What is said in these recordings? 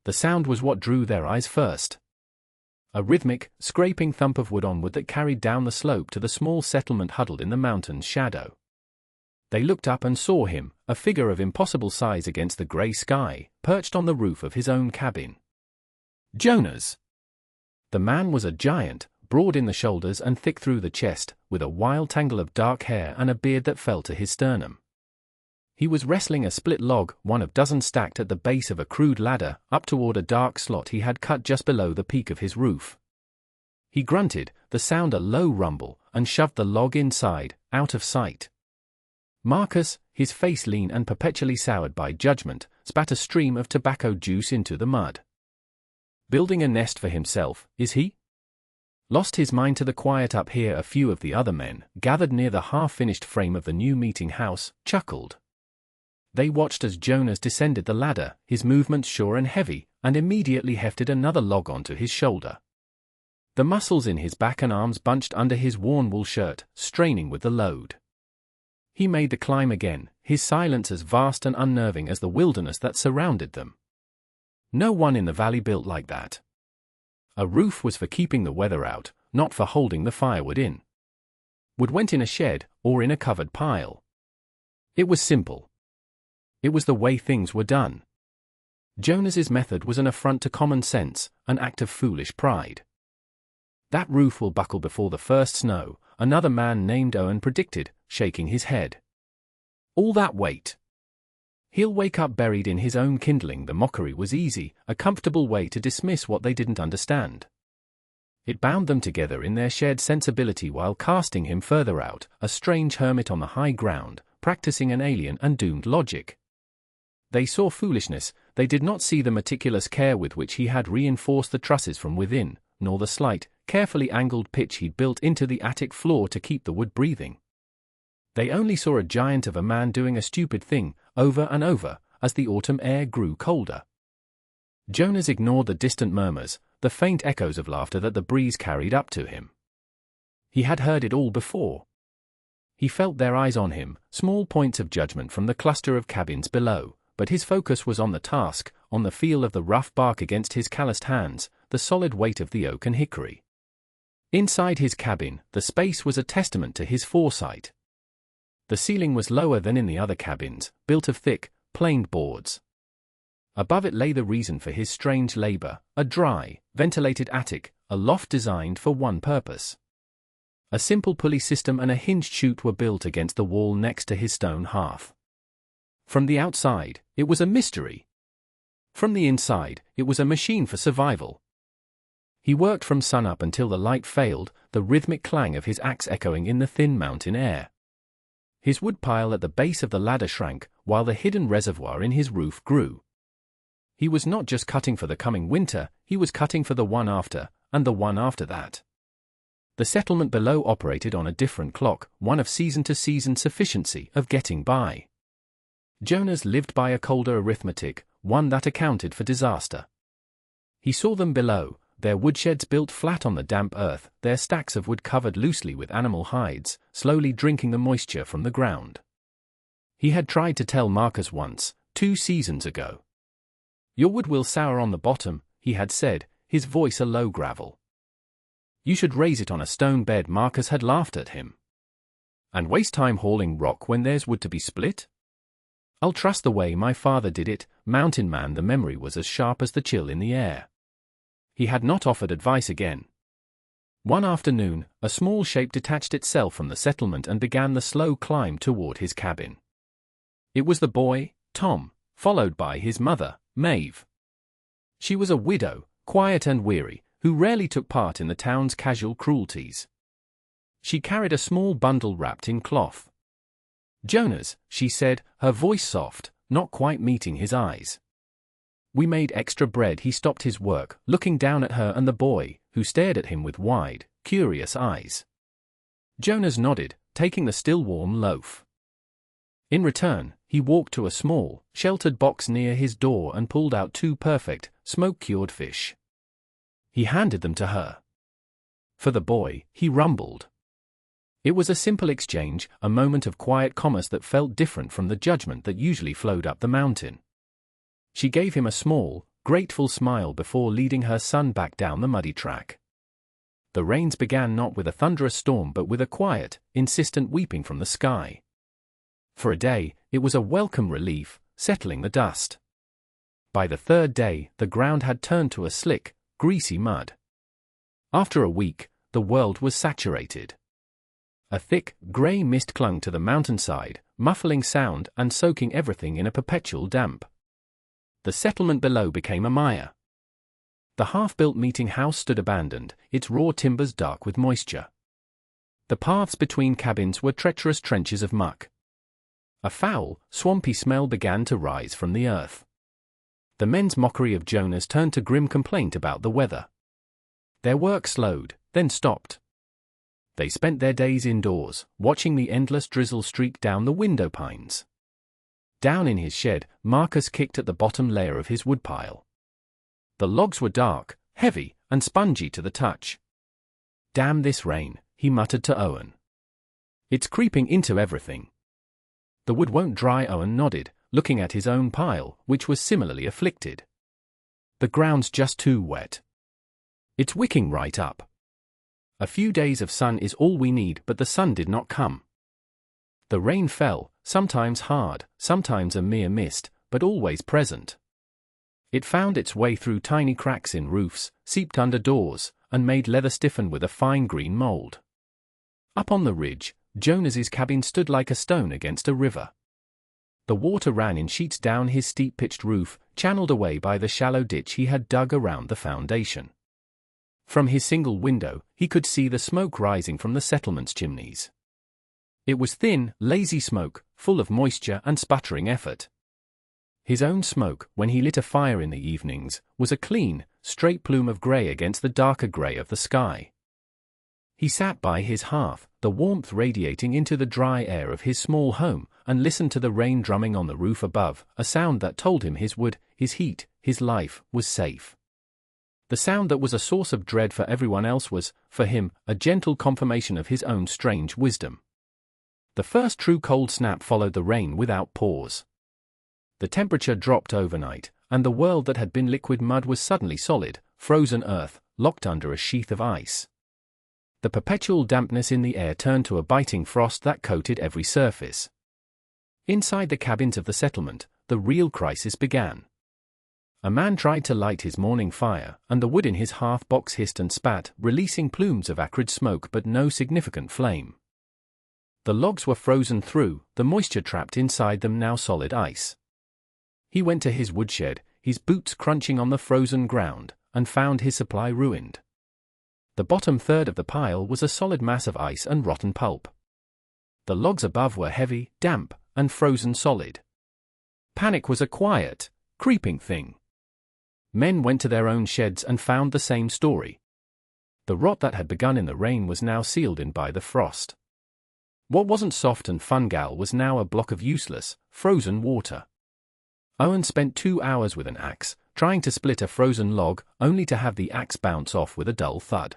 The sound was what drew their eyes first. A rhythmic, scraping thump of wood on wood that carried down the slope to the small settlement huddled in the mountain's shadow. They looked up and saw him, a figure of impossible size against the grey sky, perched on the roof of his own cabin. Jonas! The man was a giant, broad in the shoulders and thick through the chest, with a wild tangle of dark hair and a beard that fell to his sternum. He was wrestling a split log, one of dozens stacked at the base of a crude ladder, up toward a dark slot he had cut just below the peak of his roof. He grunted, the sound a low rumble, and shoved the log inside, out of sight. Marcus, his face lean and perpetually soured by judgment, spat a stream of tobacco juice into the mud. Building a nest for himself, is he? Lost his mind to the quiet up here. A few of the other men, gathered near the half-finished frame of the new meeting house, chuckled. They watched as Jonas descended the ladder, his movements sure and heavy, and immediately hefted another log onto his shoulder. The muscles in his back and arms bunched under his worn wool shirt, straining with the load. He made the climb again, his silence as vast and unnerving as the wilderness that surrounded them. No one in the valley built like that. A roof was for keeping the weather out, not for holding the firewood in. Wood went in a shed, or in a covered pile. It was simple. It was the way things were done. Jonas's method was an affront to common sense, an act of foolish pride. That roof will buckle before the first snow, another man named Owen predicted, shaking his head. All that weight. He'll wake up buried in his own kindling. The mockery was easy, a comfortable way to dismiss what they didn't understand. It bound them together in their shared sensibility while casting him further out, a strange hermit on the high ground, practicing an alien and doomed logic. They saw foolishness, they did not see the meticulous care with which he had reinforced the trusses from within, nor the slight, carefully angled pitch he'd built into the attic floor to keep the wood breathing. They only saw a giant of a man doing a stupid thing, over and over, as the autumn air grew colder. Jonas ignored the distant murmurs, the faint echoes of laughter that the breeze carried up to him. He had heard it all before. He felt their eyes on him, small points of judgment from the cluster of cabins below, but his focus was on the task, on the feel of the rough bark against his calloused hands, the solid weight of the oak and hickory. Inside his cabin, the space was a testament to his foresight. The ceiling was lower than in the other cabins, built of thick, planed boards. Above it lay the reason for his strange labor, a dry, ventilated attic, a loft designed for one purpose. A simple pulley system and a hinged chute were built against the wall next to his stone hearth. From the outside, it was a mystery. From the inside, it was a machine for survival. He worked from sunup until the light failed, the rhythmic clang of his axe echoing in the thin mountain air. His woodpile at the base of the ladder shrank, while the hidden reservoir in his roof grew. He was not just cutting for the coming winter, he was cutting for the one after, and the one after that. The settlement below operated on a different clock, one of season-to-season sufficiency, of getting by. Jonas lived by a colder arithmetic, one that accounted for disaster. He saw them below, their woodsheds built flat on the damp earth, their stacks of wood covered loosely with animal hides, slowly drinking the moisture from the ground. He had tried to tell Marcus once, 2 seasons ago. "Your wood will sour on the bottom," he had said, his voice a low gravel. "You should raise it on a stone bed." Marcus had laughed at him. "And waste time hauling rock when there's wood to be split? I'll trust the way my father did it." Mountain man, the memory was as sharp as the chill in the air. He had not offered advice again. One afternoon, a small shape detached itself from the settlement and began the slow climb toward his cabin. It was the boy, Tom, followed by his mother, Maeve. She was a widow, quiet and weary, who rarely took part in the town's casual cruelties. She carried a small bundle wrapped in cloth. "Jonas," she said, her voice soft, not quite meeting his eyes. "We made extra bread." He stopped his work, looking down at her and the boy, who stared at him with wide, curious eyes. Jonas nodded, taking the still warm loaf. In return, he walked to a small, sheltered box near his door and pulled out 2 perfect, smoke-cured fish. He handed them to her. For the boy, he rumbled. It was a simple exchange, a moment of quiet commerce that felt different from the judgment that usually flowed up the mountain. She gave him a small, grateful smile before leading her son back down the muddy track. The rains began not with a thunderous storm but with a quiet, insistent weeping from the sky. For a day, it was a welcome relief, settling the dust. By the third day, the ground had turned to a slick, greasy mud. After a week, the world was saturated. A thick, grey mist clung to the mountainside, muffling sound and soaking everything in a perpetual damp. The settlement below became a mire. The half-built meeting house stood abandoned, its raw timbers dark with moisture. The paths between cabins were treacherous trenches of muck. A foul, swampy smell began to rise from the earth. The men's mockery of Jonas turned to grim complaint about the weather. Their work slowed, then stopped. They spent their days indoors, watching the endless drizzle streak down the window pines. Down in his shed, Marcus kicked at the bottom layer of his woodpile. The logs were dark, heavy, and spongy to the touch. "Damn this rain," he muttered to Owen. "It's creeping into everything." "The wood won't dry," Owen nodded, looking at his own pile, which was similarly afflicted. "The ground's just too wet. It's wicking right up. A few days of sun is all we need," but the sun did not come. The rain fell, sometimes hard, sometimes a mere mist, but always present. It found its way through tiny cracks in roofs, seeped under doors, and made leather stiffen with a fine green mold. Up on the ridge, Jonas's cabin stood like a stone against a river. The water ran in sheets down his steep pitched roof, channeled away by the shallow ditch he had dug around the foundation. From his single window, he could see the smoke rising from the settlement's chimneys. It was thin, lazy smoke, full of moisture and sputtering effort. His own smoke, when he lit a fire in the evenings, was a clean, straight plume of grey against the darker grey of the sky. He sat by his hearth, the warmth radiating into the dry air of his small home, and listened to the rain drumming on the roof above, a sound that told him his wood, his heat, his life, was safe. The sound that was a source of dread for everyone else was, for him, a gentle confirmation of his own strange wisdom. The first true cold snap followed the rain without pause. The temperature dropped overnight, and the world that had been liquid mud was suddenly solid, frozen earth, locked under a sheath of ice. The perpetual dampness in the air turned to a biting frost that coated every surface. Inside the cabins of the settlement, the real crisis began. A man tried to light his morning fire, and the wood in his hearth box hissed and spat, releasing plumes of acrid smoke but no significant flame. The logs were frozen through, the moisture trapped inside them now solid ice. He went to his woodshed, his boots crunching on the frozen ground, and found his supply ruined. The bottom third of the pile was a solid mass of ice and rotten pulp. The logs above were heavy, damp, and frozen solid. Panic was a quiet, creeping thing. Men went to their own sheds and found the same story. The rot that had begun in the rain was now sealed in by the frost. What wasn't soft and fungal was now a block of useless, frozen water. Owen spent 2 hours with an axe, trying to split a frozen log, only to have the axe bounce off with a dull thud.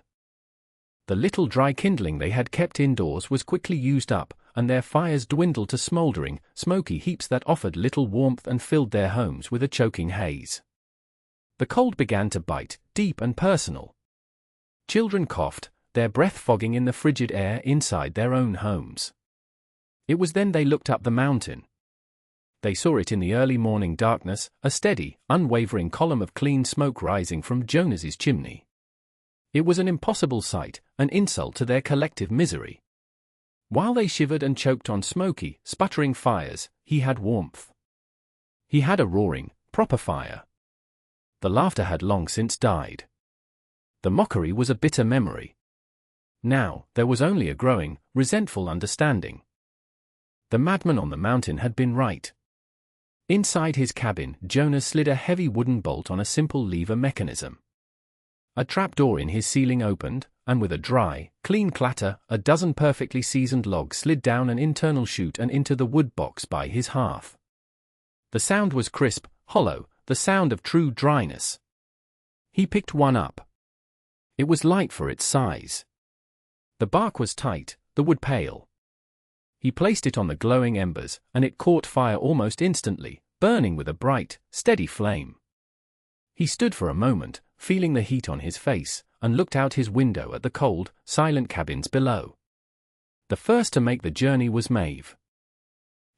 The little dry kindling they had kept indoors was quickly used up, and their fires dwindled to smouldering, smoky heaps that offered little warmth and filled their homes with a choking haze. The cold began to bite, deep and personal. Children coughed, their breath fogging in the frigid air inside their own homes. It was then they looked up the mountain. They saw it in the early morning darkness, a steady, unwavering column of clean smoke rising from Jonas's chimney. It was an impossible sight, an insult to their collective misery. While they shivered and choked on smoky, sputtering fires, he had warmth. He had a roaring, proper fire. The laughter had long since died. The mockery was a bitter memory. Now, there was only a growing, resentful understanding. The madman on the mountain had been right. Inside his cabin, Jonas slid a heavy wooden bolt on a simple lever mechanism. A trapdoor in his ceiling opened, and with a dry, clean clatter, a dozen perfectly seasoned logs slid down an internal chute and into the wood box by his hearth. The sound was crisp, hollow, the sound of true dryness. He picked one up. It was light for its size. The bark was tight, the wood pale. He placed it on the glowing embers, and it caught fire almost instantly, burning with a bright, steady flame. He stood for a moment, feeling the heat on his face, and looked out his window at the cold, silent cabins below. The first to make the journey was Maeve.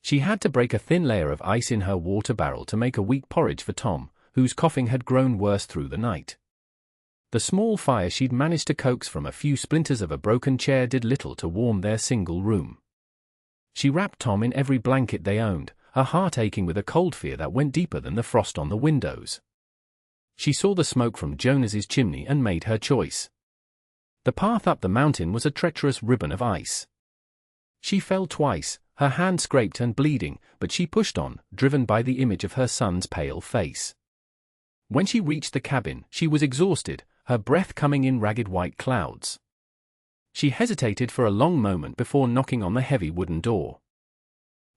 She had to break a thin layer of ice in her water barrel to make a weak porridge for Tom, whose coughing had grown worse through the night. The small fire she'd managed to coax from a few splinters of a broken chair did little to warm their single room. She wrapped Tom in every blanket they owned, her heart aching with a cold fear that went deeper than the frost on the windows. She saw the smoke from Jonas's chimney and made her choice. The path up the mountain was a treacherous ribbon of ice. She fell twice, her hand scraped and bleeding, but she pushed on, driven by the image of her son's pale face. When she reached the cabin, she was exhausted, her breath coming in ragged white clouds. She hesitated for a long moment before knocking on the heavy wooden door.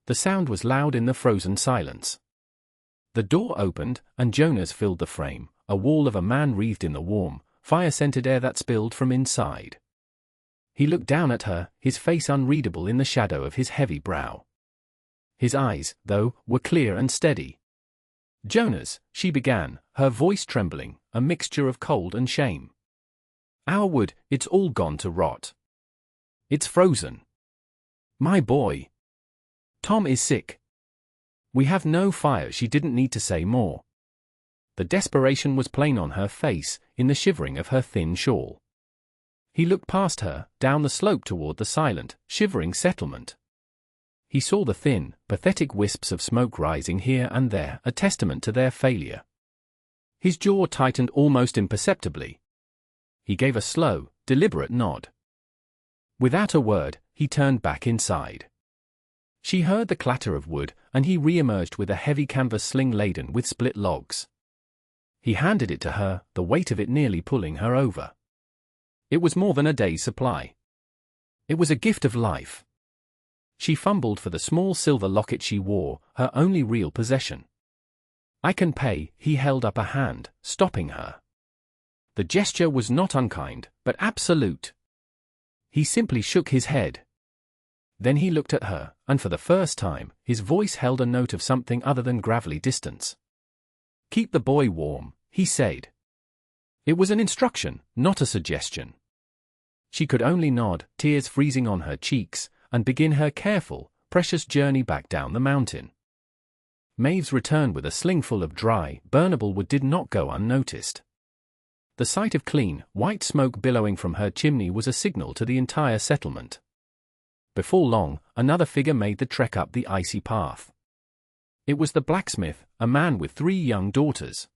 The sound was loud in the frozen silence. The door opened, and Jonas filled the frame, a wall of a man wreathed in the warm, fire-scented air that spilled from inside. He looked down at her, his face unreadable in the shadow of his heavy brow. His eyes, though, were clear and steady. "Jonas," she began, her voice trembling, a mixture of cold and shame. "Our wood, it's all gone to rot. It's frozen. My boy. Tom is sick. We have no fire." She didn't need to say more. The desperation was plain on her face, in the shivering of her thin shawl. He looked past her, down the slope toward the silent, shivering settlement. He saw the thin, pathetic wisps of smoke rising here and there, a testament to their failure. His jaw tightened almost imperceptibly. He gave a slow, deliberate nod. Without a word, he turned back inside. She heard the clatter of wood, and he re-emerged with a heavy canvas sling laden with split logs. He handed it to her, the weight of it nearly pulling her over. It was more than a day's supply. It was a gift of life. She fumbled for the small silver locket she wore, her only real possession. "I can pay." He held up a hand, stopping her. The gesture was not unkind, but absolute. He simply shook his head. Then he looked at her, and for the first time, his voice held a note of something other than gravelly distance. "Keep the boy warm," he said. It was an instruction, not a suggestion. She could only nod, tears freezing on her cheeks, and begin her careful, precious journey back down the mountain. Maeve's return with a slingful of dry, burnable wood did not go unnoticed. The sight of clean, white smoke billowing from her chimney was a signal to the entire settlement. Before long, another figure made the trek up the icy path. It was the blacksmith, a man with 3 young daughters.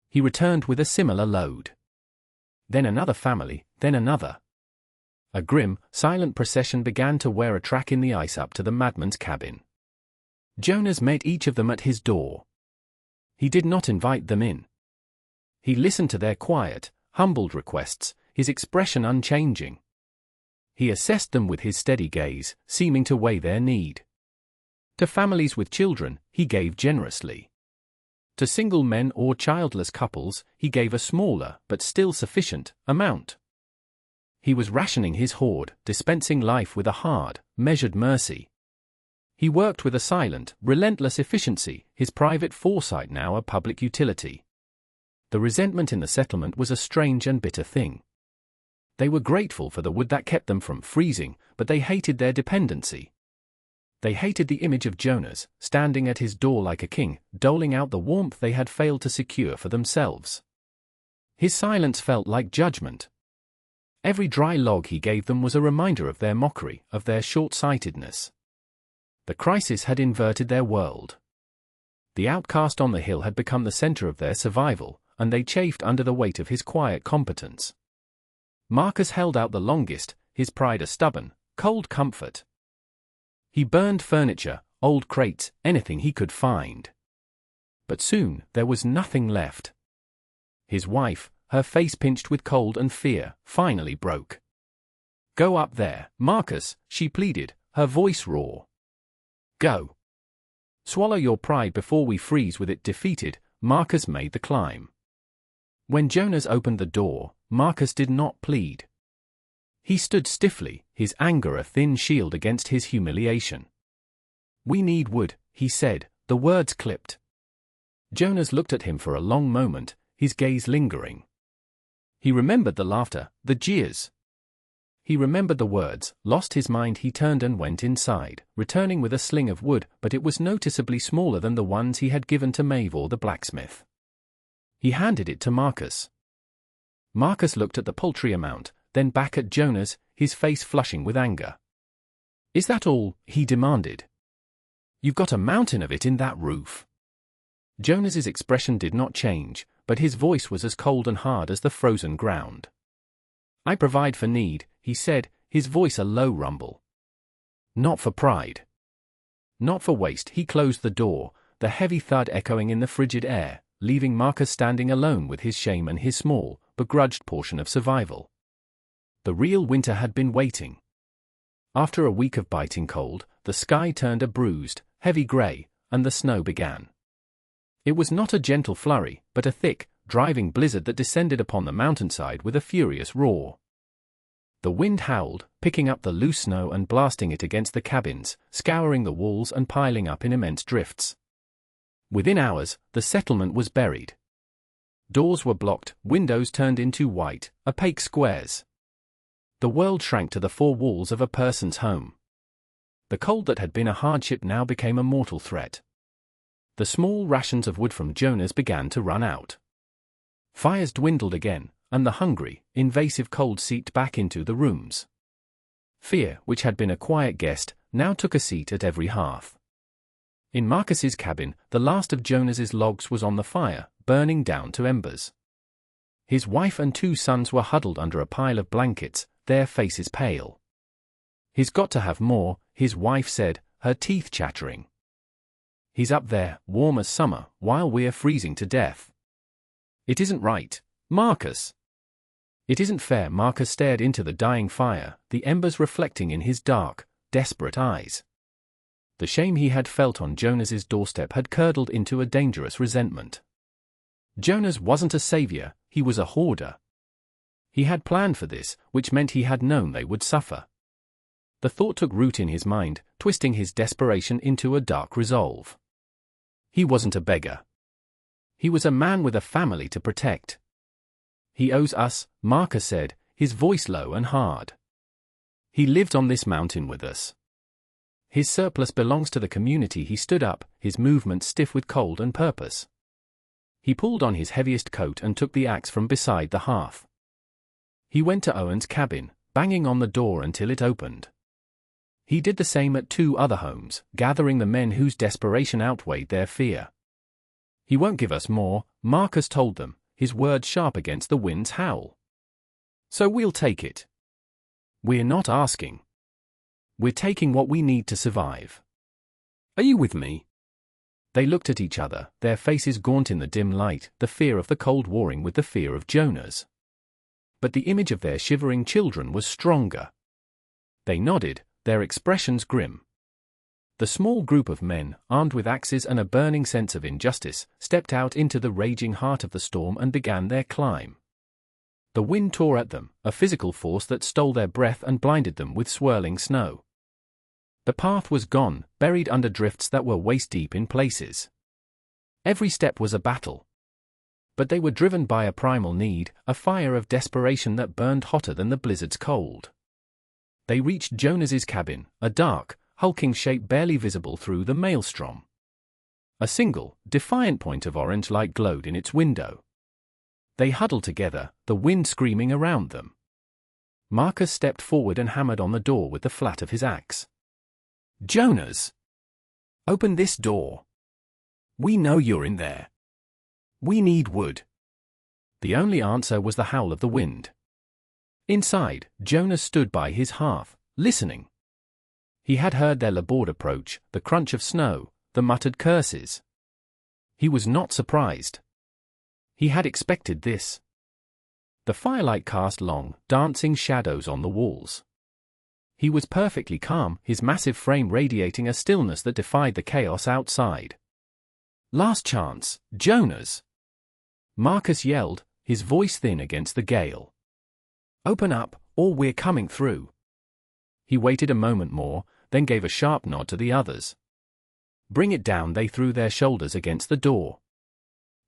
He returned with a similar load. Then another family, then another. A grim, silent procession began to wear a track in the ice up to the madman's cabin. Jonas met each of them at his door. He did not invite them in. He listened to their quiet, humbled requests, his expression unchanging. He assessed them with his steady gaze, seeming to weigh their need. To families with children, he gave generously. To single men or childless couples, he gave a smaller, but still sufficient, amount. He was rationing his hoard, dispensing life with a hard, measured mercy. He worked with a silent, relentless efficiency, his private foresight now a public utility. The resentment in the settlement was a strange and bitter thing. They were grateful for the wood that kept them from freezing, but they hated their dependency. They hated the image of Jonas, standing at his door like a king, doling out the warmth they had failed to secure for themselves. His silence felt like judgment. Every dry log he gave them was a reminder of their mockery, of their short-sightedness. The crisis had inverted their world. The outcast on the hill had become the center of their survival, and they chafed under the weight of his quiet competence. Marcus held out the longest, his pride a stubborn, cold comfort. He burned furniture, old crates, anything he could find. But soon there was nothing left. His wife, her face pinched with cold and fear, finally broke. "Go up there, Marcus," she pleaded, her voice raw. "Go. Swallow your pride before we freeze with it." Defeated, Marcus made the climb. When Jonas opened the door, Marcus did not plead. He stood stiffly, his anger a thin shield against his humiliation. "We need wood," he said, the words clipped. Jonas looked at him for a long moment, his gaze lingering. He remembered the laughter, the jeers. He remembered the words. Lost his mind, he turned and went inside, returning with a sling of wood, but it was noticeably smaller than the ones he had given to Maeve the blacksmith. He handed it to Marcus. Marcus looked at the paltry amount, then back at Jonas, his face flushing with anger. "Is that all?" he demanded. "You've got a mountain of it in that roof." Jonas's expression did not change, but his voice was as cold and hard as the frozen ground. "I provide for need," he said, his voice a low rumble. "Not for pride. Not for waste." He closed the door, the heavy thud echoing in the frigid air, leaving Marcus standing alone with his shame and his small, begrudged portion of survival. The real winter had been waiting. After a week of biting cold, the sky turned a bruised, heavy grey, and the snow began. It was not a gentle flurry, but a thick, driving blizzard that descended upon the mountainside with a furious roar. The wind howled, picking up the loose snow and blasting it against the cabins, scouring the walls and piling up in immense drifts. Within hours, the settlement was buried. Doors were blocked, windows turned into white, opaque squares. The world shrank to the four walls of a person's home. The cold that had been a hardship now became a mortal threat. The small rations of wood from Jonas began to run out. Fires dwindled again, and the hungry, invasive cold seeped back into the rooms. Fear, which had been a quiet guest, now took a seat at every hearth. In Marcus's cabin, the last of Jonas's logs was on the fire, burning down to embers. His wife and 2 sons were huddled under a pile of blankets, their faces pale. "He's got to have more," his wife said, her teeth chattering. "He's up there, warm as summer, while we're freezing to death. It isn't right, Marcus. It isn't fair." Marcus stared into the dying fire, the embers reflecting in his dark, desperate eyes. The shame he had felt on Jonas's doorstep had curdled into a dangerous resentment. Jonas wasn't a savior, he was a hoarder. He had planned for this, which meant he had known they would suffer. The thought took root in his mind, twisting his desperation into a dark resolve. He wasn't a beggar. He was a man with a family to protect. "He owes us," Marcus said, his voice low and hard. "He lived on this mountain with us. His surplus belongs to the community." He stood up, his movements stiff with cold and purpose. He pulled on his heaviest coat and took the axe from beside the hearth. He went to Owen's cabin, banging on the door until it opened. He did the same at 2 other homes, gathering the men whose desperation outweighed their fear. "He won't give us more," Marcus told them, his words sharp against the wind's howl. "So we'll take it. We're not asking. We're taking what we need to survive. Are you with me?" They looked at each other, their faces gaunt in the dim light, the fear of the cold warring with the fear of Jonas. But the image of their shivering children was stronger. They nodded, their expressions grim. The small group of men, armed with axes and a burning sense of injustice, stepped out into the raging heart of the storm and began their climb. The wind tore at them, a physical force that stole their breath and blinded them with swirling snow. The path was gone, buried under drifts that were waist-deep in places. Every step was a battle. But they were driven by a primal need, a fire of desperation that burned hotter than the blizzard's cold. They reached Jonas's cabin, a dark, hulking shape barely visible through the maelstrom. A single, defiant point of orange light glowed in its window. They huddled together, the wind screaming around them. Marcus stepped forward and hammered on the door with the flat of his axe. "Jonas! Open this door. We know you're in there. We need wood." The only answer was the howl of the wind. Inside, Jonas stood by his hearth, listening. He had heard their laboured approach, the crunch of snow, the muttered curses. He was not surprised. He had expected this. The firelight cast long, dancing shadows on the walls. He was perfectly calm, his massive frame radiating a stillness that defied the chaos outside. "Last chance, Jonas!" Marcus yelled, his voice thin against the gale. "Open up, or we're coming through." He waited a moment more, then gave a sharp nod to the others. "Bring it down." They threw their shoulders against the door.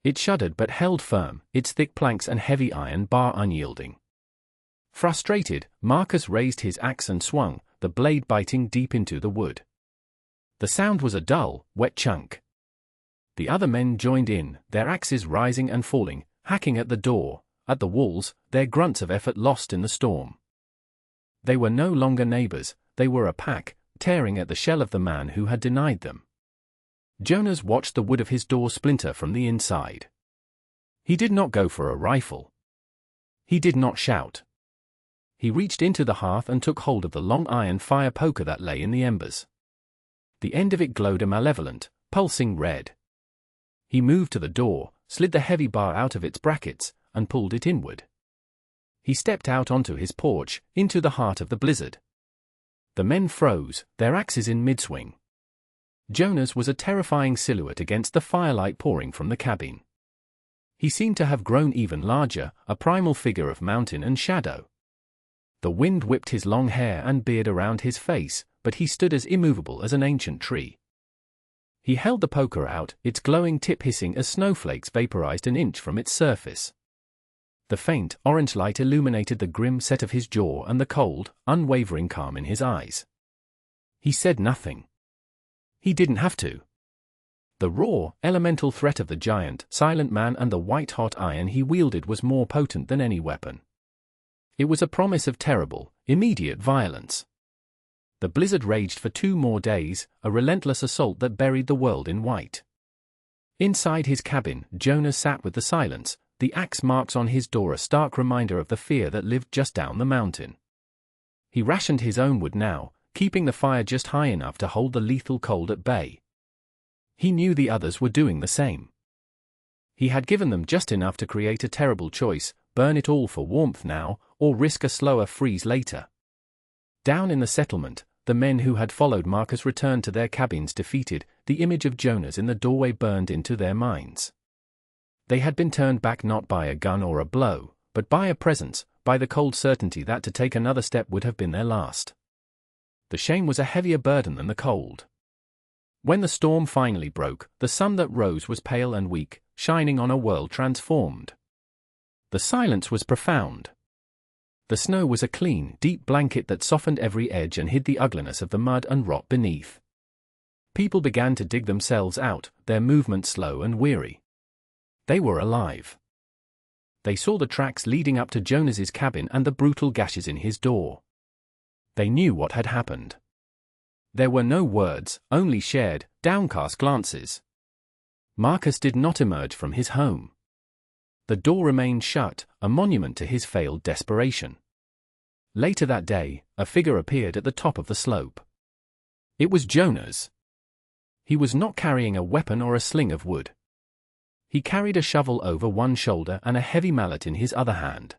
It shuddered but held firm, its thick planks and heavy iron bar unyielding. Frustrated, Marcus raised his axe and swung, the blade biting deep into the wood. The sound was a dull, wet chunk. The other men joined in, their axes rising and falling, hacking at the door, at the walls, their grunts of effort lost in the storm. They were no longer neighbors, they were a pack, tearing at the shell of the man who had denied them. Jonas watched the wood of his door splinter from the inside. He did not go for a rifle. He did not shout. He reached into the hearth and took hold of the long iron fire poker that lay in the embers. The end of it glowed a malevolent, pulsing red. He moved to the door, slid the heavy bar out of its brackets, and pulled it inward. He stepped out onto his porch, into the heart of the blizzard. The men froze, their axes in mid-swing. Jonas was a terrifying silhouette against the firelight pouring from the cabin. He seemed to have grown even larger, a primal figure of mountain and shadow. The wind whipped his long hair and beard around his face, but he stood as immovable as an ancient tree. He held the poker out, its glowing tip hissing as snowflakes vaporized an inch from its surface. The faint, orange light illuminated the grim set of his jaw and the cold, unwavering calm in his eyes. He said nothing. He didn't have to. The raw, elemental threat of the giant, silent man and the white-hot iron he wielded was more potent than any weapon. It was a promise of terrible, immediate violence. The blizzard raged for 2 more days, a relentless assault that buried the world in white. Inside his cabin, Jonas sat with the silence, the axe marks on his door a stark reminder of the fear that lived just down the mountain. He rationed his own wood now, keeping the fire just high enough to hold the lethal cold at bay. He knew the others were doing the same. He had given them just enough to create a terrible choice, burn it all for warmth now, or risk a slower freeze later. Down in the settlement, the men who had followed Marcus returned to their cabins defeated, the image of Jonas in the doorway burned into their minds. They had been turned back not by a gun or a blow, but by a presence, by the cold certainty that to take another step would have been their last. The shame was a heavier burden than the cold. When the storm finally broke, the sun that rose was pale and weak, shining on a world transformed. The silence was profound. The snow was a clean, deep blanket that softened every edge and hid the ugliness of the mud and rot beneath. People began to dig themselves out, their movement slow and weary. They were alive. They saw the tracks leading up to Jonas's cabin and the brutal gashes in his door. They knew what had happened. There were no words, only shared, downcast glances. Marcus did not emerge from his home. The door remained shut, a monument to his failed desperation. Later that day, a figure appeared at the top of the slope. It was Jonas. He was not carrying a weapon or a sling of wood. He carried a shovel over one shoulder and a heavy mallet in his other hand.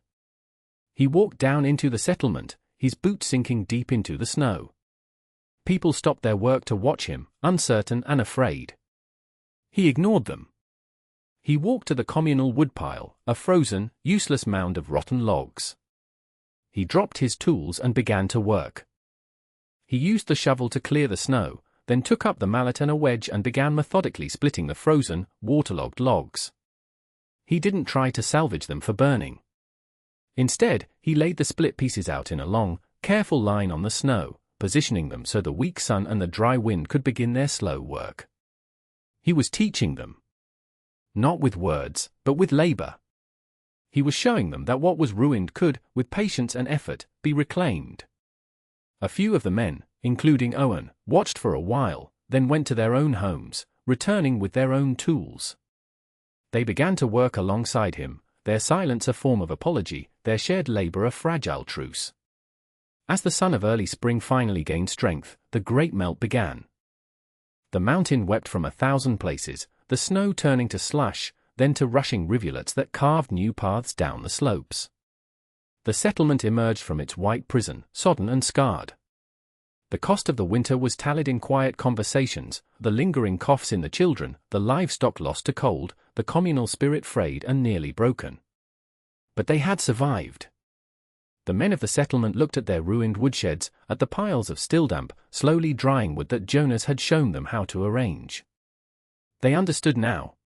He walked down into the settlement, his boots sinking deep into the snow. People stopped their work to watch him, uncertain and afraid. He ignored them. He walked to the communal woodpile, a frozen, useless mound of rotten logs. He dropped his tools and began to work. He used the shovel to clear the snow, then took up the mallet and a wedge and began methodically splitting the frozen, waterlogged logs. He didn't try to salvage them for burning. Instead, he laid the split pieces out in a long, careful line on the snow, positioning them so the weak sun and the dry wind could begin their slow work. He was teaching them. Not with words, but with labor. He was showing them that what was ruined could, with patience and effort, be reclaimed. A few of the men, including Owen, watched for a while, then went to their own homes, returning with their own tools. They began to work alongside him, their silence a form of apology, their shared labor a fragile truce. As the sun of early spring finally gained strength, the great melt began. The mountain wept from 1,000 places, the snow turning to slush, then to rushing rivulets that carved new paths down the slopes. The settlement emerged from its white prison, sodden and scarred. The cost of the winter was tallied in quiet conversations, the lingering coughs in the children, the livestock lost to cold, the communal spirit frayed and nearly broken. But they had survived. The men of the settlement looked at their ruined woodsheds, at the piles of still damp, slowly drying wood that Jonas had shown them how to arrange. They understood now.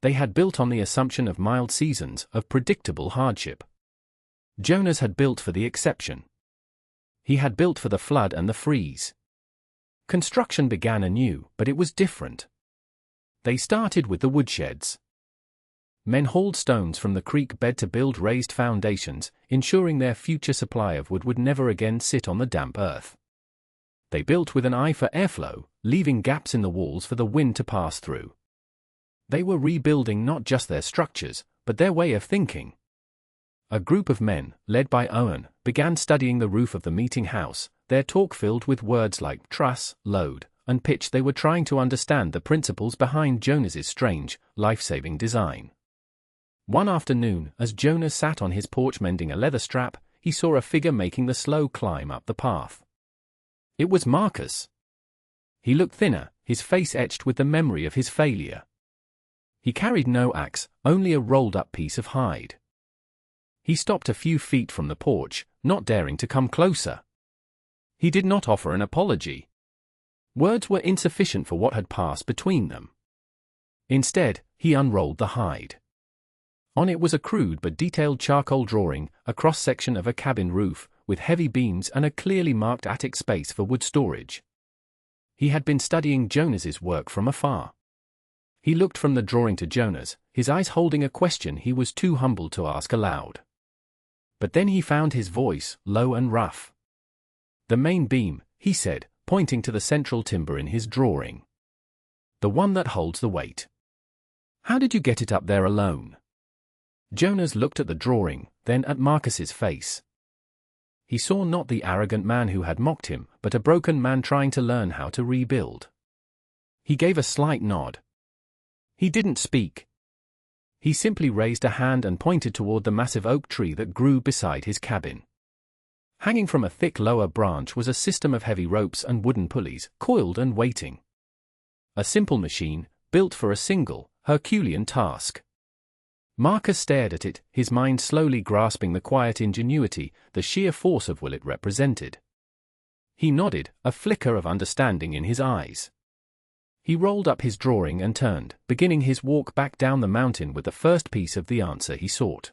They had built on the assumption of mild seasons, of predictable hardship. Jonas had built for the exception. He had built for the flood and the freeze. Construction began anew, but it was different. They started with the woodsheds. Men hauled stones from the creek bed to build raised foundations, ensuring their future supply of wood would never again sit on the damp earth. They built with an eye for airflow, leaving gaps in the walls for the wind to pass through. They were rebuilding not just their structures, but their way of thinking. A group of men, led by Owen, began studying the roof of the meeting house, their talk filled with words like truss, load, and pitch. They were trying to understand the principles behind Jonas's strange, life-saving design. One afternoon, as Jonas sat on his porch mending a leather strap, he saw a figure making the slow climb up the path. It was Marcus. He looked thinner, his face etched with the memory of his failure. He carried no axe, only a rolled-up piece of hide. He stopped a few feet from the porch, not daring to come closer. He did not offer an apology. Words were insufficient for what had passed between them. Instead, he unrolled the hide. On it was a crude but detailed charcoal drawing, a cross-section of a cabin roof, with heavy beams and a clearly marked attic space for wood storage. He had been studying Jonas's work from afar. He looked from the drawing to Jonas, his eyes holding a question he was too humble to ask aloud. But then he found his voice, low and rough. "The main beam," he said, pointing to the central timber in his drawing. "The one that holds the weight. How did you get it up there alone?" Jonas looked at the drawing, then at Marcus's face. He saw not the arrogant man who had mocked him, but a broken man trying to learn how to rebuild. He gave a slight nod. He didn't speak. He simply raised a hand and pointed toward the massive oak tree that grew beside his cabin. Hanging from a thick lower branch was a system of heavy ropes and wooden pulleys, coiled and waiting. A simple machine, built for a single, Herculean task. Marcus stared at it, his mind slowly grasping the quiet ingenuity, the sheer force of will it represented. He nodded, a flicker of understanding in his eyes. He rolled up his drawing and turned, beginning his walk back down the mountain with the first piece of the answer he sought.